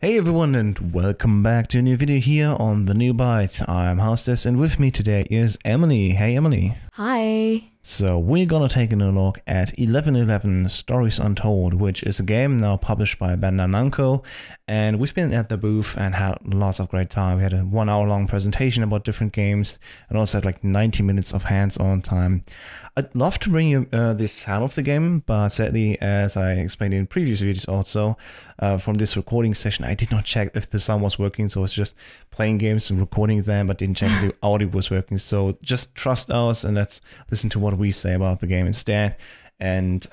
Hey everyone, and welcome back to a new video here on the new Byte. I'm Hostess, and with me today is Emily. Hey Emily. Hi. So we're gonna take a look at 1111 Stories Untold, which is a game now published by Bandai Namco, and we've been at the booth and had lots of great time. We had a 1 hour long presentation about different games and also had like 90 minutes of hands-on time. I'd love to bring you the sound of the game, but sadly, as I explained in previous videos also, from this recording session, I did not check if the sound was working, so I was just playing games and recording them, but didn't check if the audio was working. So just trust us and let's listen to what we say about the game instead. And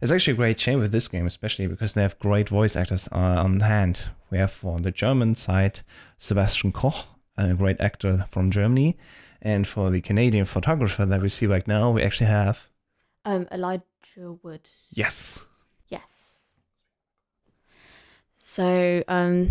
it's actually a great shame with this game, especially because they have great voice actors on hand. We have on the German side Sebastian Koch, a great actor from Germany. And for the Canadian photographer that we see right now, we actually have... Elijah Wood. Yes. Yes. So, I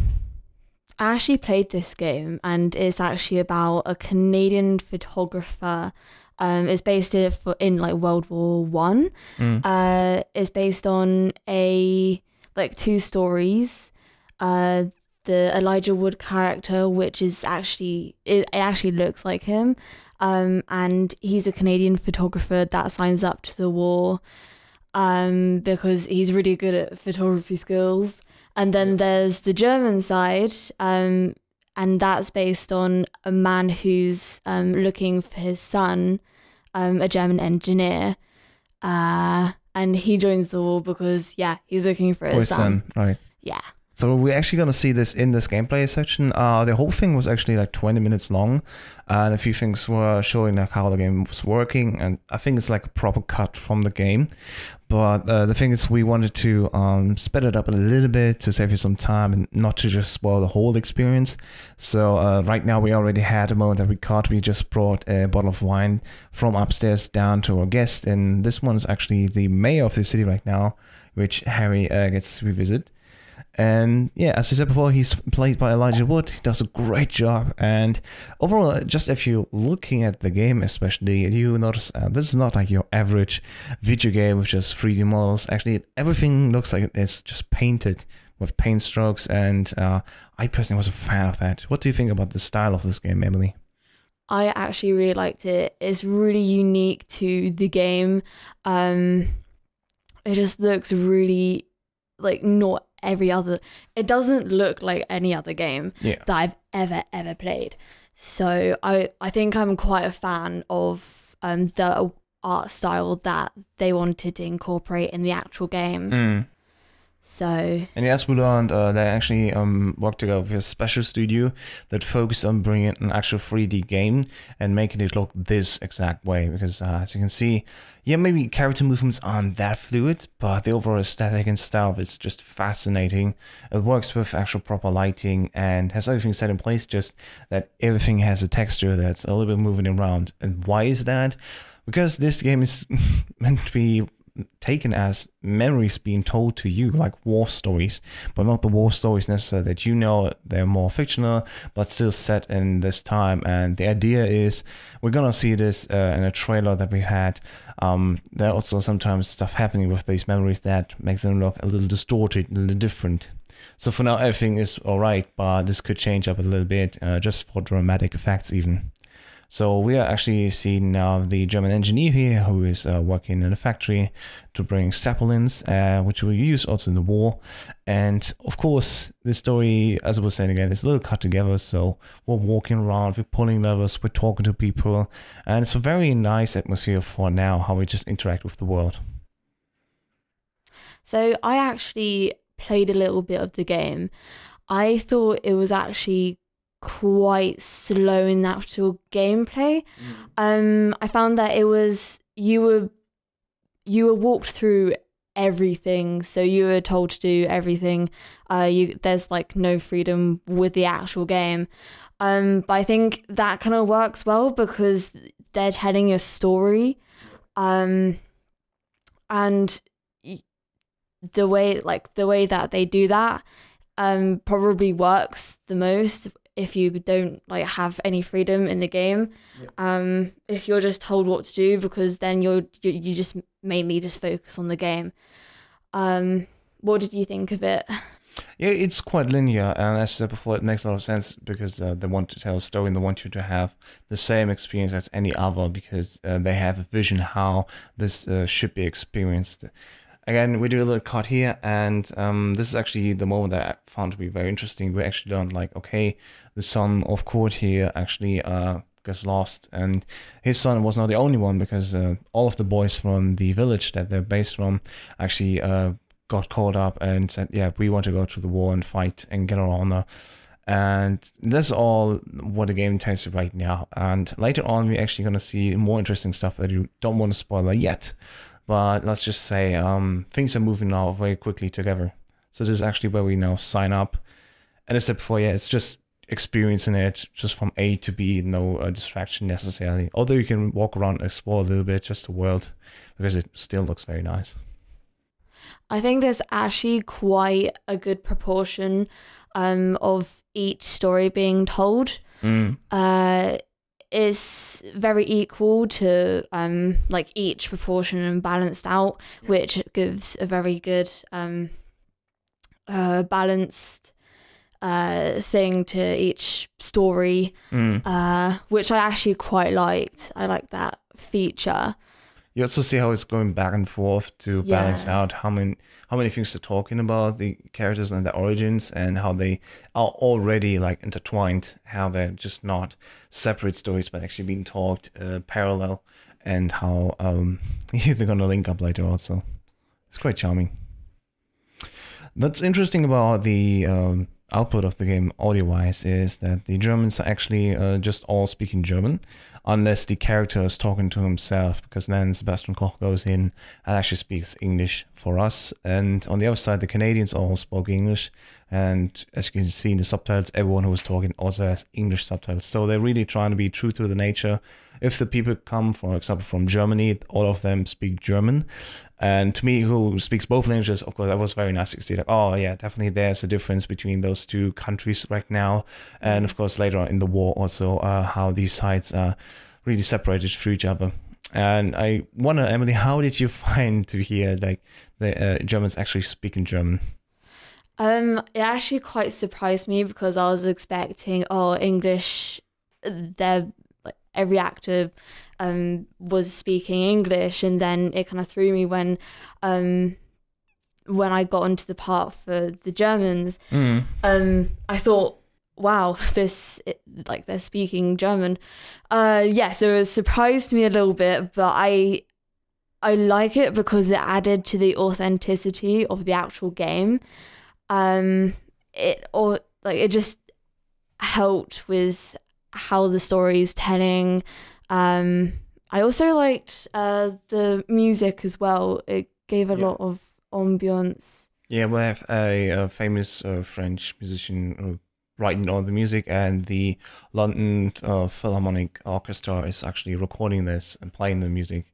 actually played this game, and it's actually about a Canadian photographer. It's based in like World War One. It's based on two stories. The Elijah Wood character, which is it actually looks like him, and he's a Canadian photographer that signs up to the war because he's really good at photography skills. And then there's the German side, and that's based on a man who's looking for his son, a German engineer, and he joins the war because he's looking for his son. Right? Yeah. So we're actually going to see this in this gameplay section. The whole thing was actually like 20 minutes long, and a few things were showing like how the game was working, and I think it's like a proper cut from the game. But the thing is, we wanted to sped it up a little bit to save you some time and not to just spoil the whole experience. So right now we already had a moment that we caught. We just brought a bottle of wine from upstairs down to our guest, and this one is actually the mayor of the city right now, which Harry gets to revisit. And yeah, as you said before, he's played by Elijah Wood. He does a great job. And overall, just if you're looking at the game especially, you notice this is not like your average video game with just 3D models. Actually, everything looks like it's just painted with paint strokes. And I personally was a fan of that. What do you think about the style of this game, Emily? I actually really liked it. It's really unique to the game. It just looks really like not every other. It doesn't look like any other game that I've ever played. So I think I'm quite a fan of the art style that they wanted to incorporate in the actual game. So, and yes, we learned they actually worked together with a special studio that focused on bringing an actual 3D game and making it look this exact way. Because as you can see, maybe character movements aren't that fluid, but the overall aesthetic and style is just fascinating. It works with actual proper lighting and has everything set in place, just that everything has a texture that's a little bit moving around. And why is that? Because this game is meant to be taken as memories being told to you, like war stories, but not the war stories necessarily that you know. They're more fictional but still set in this time. And the idea is we're gonna see this in a trailer that we had. There are also sometimes stuff happening with these memories that makes them look a little distorted, a little different. So for now everything is alright, but this could change up a little bit just for dramatic effects even. So we are actually seeing now the German engineer here who is working in a factory to bring Zeppelins, which we use also in the war. And of course, this story, as I was saying again, is a little cut together. So we're walking around, we're pulling levers, we're talking to people. And it's a very nice atmosphere for now, how we just interact with the world. So I actually played a little bit of the game. I thought it was actually quite slow in the actual gameplay. I found that it was you were walked through everything, so you were told to do everything. There's like no freedom with the actual game, but I think that kind of works well because they're telling a story, and the way that they do that probably works the most if you don't like have any freedom in the game. If you're just told what to do, because then you just mainly just focus on the game. What did you think of it? Yeah, it's quite linear, and as I said before, it makes a lot of sense because they want to tell a story and they want you to have the same experience as any other because they have a vision how this should be experienced. Again, we do a little cut here, and this is actually the moment that I found to be very interesting. We actually learned, like, okay, the son of Koch here actually gets lost, and his son was not the only one because all of the boys from the village that they're based from actually got caught up and said, yeah, we want to go to the war and fight and get our honor. And that's all what the game tells you right now. And later on, we're actually going to see more interesting stuff that you don't want to spoil yet. But let's just say things are moving now very quickly together. So this is actually where we now sign up. And as I said before, yeah, it's just experiencing it just from A to B, no distraction necessarily. Although you can walk around and explore a little bit, just the world, because it still looks very nice. I think there's actually quite a good proportion of each story being told. Is very equal to like each proportion and balanced out, which gives a very good balanced thing to each story, which I actually quite liked. I like that feature. You also see how it's going back and forth to balance out how many things they're talking about, the characters and their origins, and how they are already like intertwined, how they're just not separate stories but actually being talked parallel, and how they're gonna link up later also. It's quite charming. What's interesting about the output of the game audio-wise is that the Germans are actually just all speaking German, unless the character is talking to himself, because then Sebastian Koch goes in and actually speaks English for us. And on the other side, the Canadians all spoke English. And as you can see in the subtitles, everyone who was talking also has English subtitles. So they're really trying to be true to the nature. If the people come, for example, from Germany, all of them speak German. And to me, who speaks both languages, of course, that was very nice to see that, oh yeah, definitely there's a difference between those two countries right now. And of course, later on in the war also, how these sides are really separated from each other. And I wonder, Emily, how did you find to hear like the Germans actually speaking German? It actually quite surprised me because I was expecting, English, every actor was speaking English, and then it kind of threw me when I got into the part for the Germans. I thought, wow, they're speaking German. So it surprised me a little bit, but I like it because it added to the authenticity of the actual game. It just helped with how the story is telling. I also liked the music as well. It gave a lot of ambience. Yeah, we have a famous French musician writing all the music, and the London Philharmonic Orchestra is actually recording this and playing the music.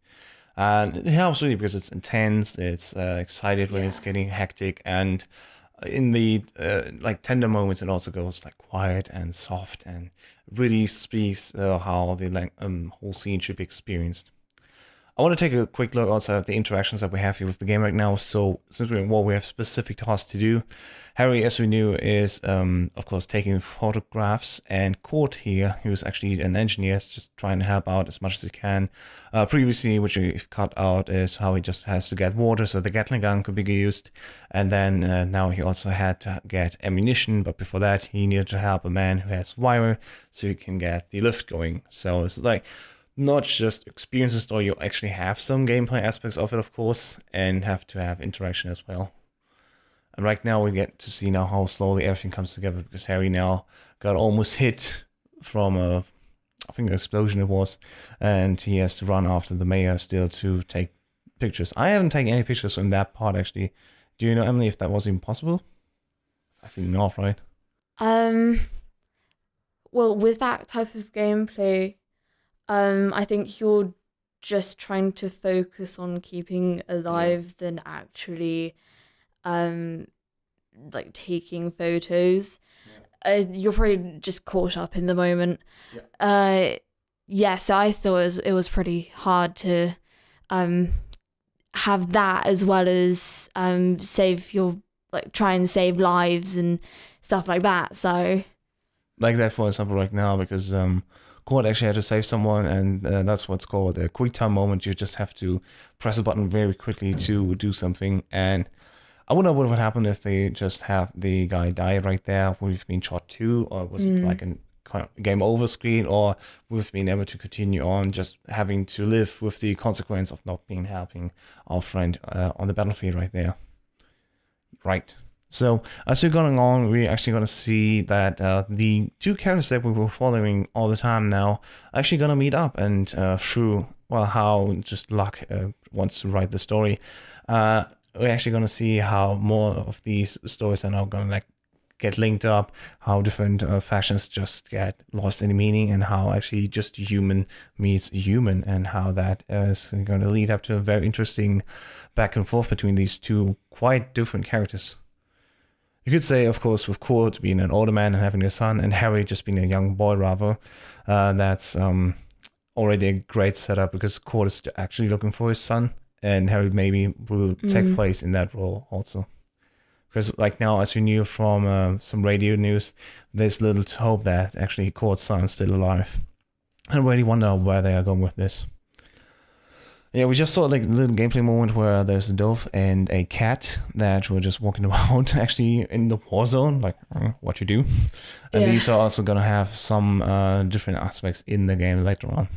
And it helps really because it's intense, it's excited when it's getting hectic, and in the like tender moments it also goes like quiet and soft and really speaks how the whole scene should be experienced. I want to take a quick look also at the interactions that we have here with the game right now. So since we're in war, we have specific tasks to do. Harry, as we knew, is of course taking photographs, and Kurt here, who's actually an engineer, is just trying to help out as much as he can. Previously, which we've cut out, is how he just has to get water so the Gatling gun could be used, and then now he also had to get ammunition, but before that he needed to help a man who has wire so he can get the lift going. So it's like not just experience the story, you actually have some gameplay aspects of it, of course, and have to have interaction as well. And right now we get to see now how slowly everything comes together, because Harry now got almost hit from a, I think, an explosion it was, and he has to run after the mayor still to take pictures. I haven't taken any pictures from that part, actually. Do you know, Emily, if that was even possible? I think not, right? Well, with that type of gameplay, I think you're just trying to focus on keeping alive than actually like taking photos. You're probably just caught up in the moment. So I thought it was pretty hard to have that as well as save your like try and save lives and stuff like that. So like that, for example, right now, because Court actually had to save someone, and that's what's called a quick time moment. You just have to press a button very quickly to do something. And I wonder what would happen if they just have the guy die right there. Would have been shot too, or was it like a kind of game over screen, or would have been able to continue on, just having to live with the consequence of not being helping our friend on the battlefield right there. Right. So as we're going on, we're actually going to see that the two characters that we were following all the time now are actually going to meet up, and through, well, how just luck wants to write the story, we're actually going to see how more of these stories are now going to like get linked up, how different factions just get lost in meaning, and how actually just human meets human, and how that is going to lead up to a very interesting back and forth between these two quite different characters. You could say, of course, with Kurt being an older man and having a son, and Harry just being a young boy, rather, that's already a great setup, because Kurt is actually looking for his son, and Harry maybe will take place in that role also. Because like now, as we knew from some radio news, there's little hope that actually Kurt's son is still alive. I really wonder where they are going with this. Yeah, we just saw like a little gameplay moment where there's a dove and a cat that were just walking around actually in the war zone, like what you do. And these are also going to have some different aspects in the game later on.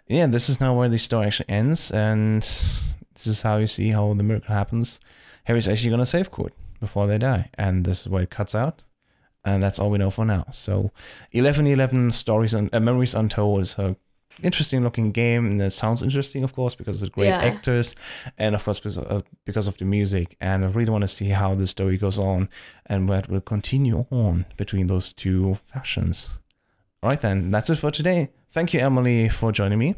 Yeah, this is now where the story actually ends, and this is how you see how the miracle happens. Harry's actually going to save Kurt before they die, and this is where it cuts out. And that's all we know for now. So 1111 Stories and Memories Untold is a interesting looking game, and it sounds interesting, of course, because of the great actors, and of course because of the music. And I really want to see how the story goes on and where it will continue on between those two factions. All right, then, that's it for today. Thank you, Emily, for joining me.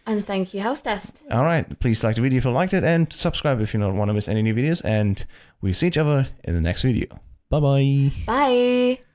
And thank you, Hostest. All right, please like the video if you liked it, and subscribe if you don't want to miss any new videos, and we'll see each other in the next video. Bye-bye. Bye.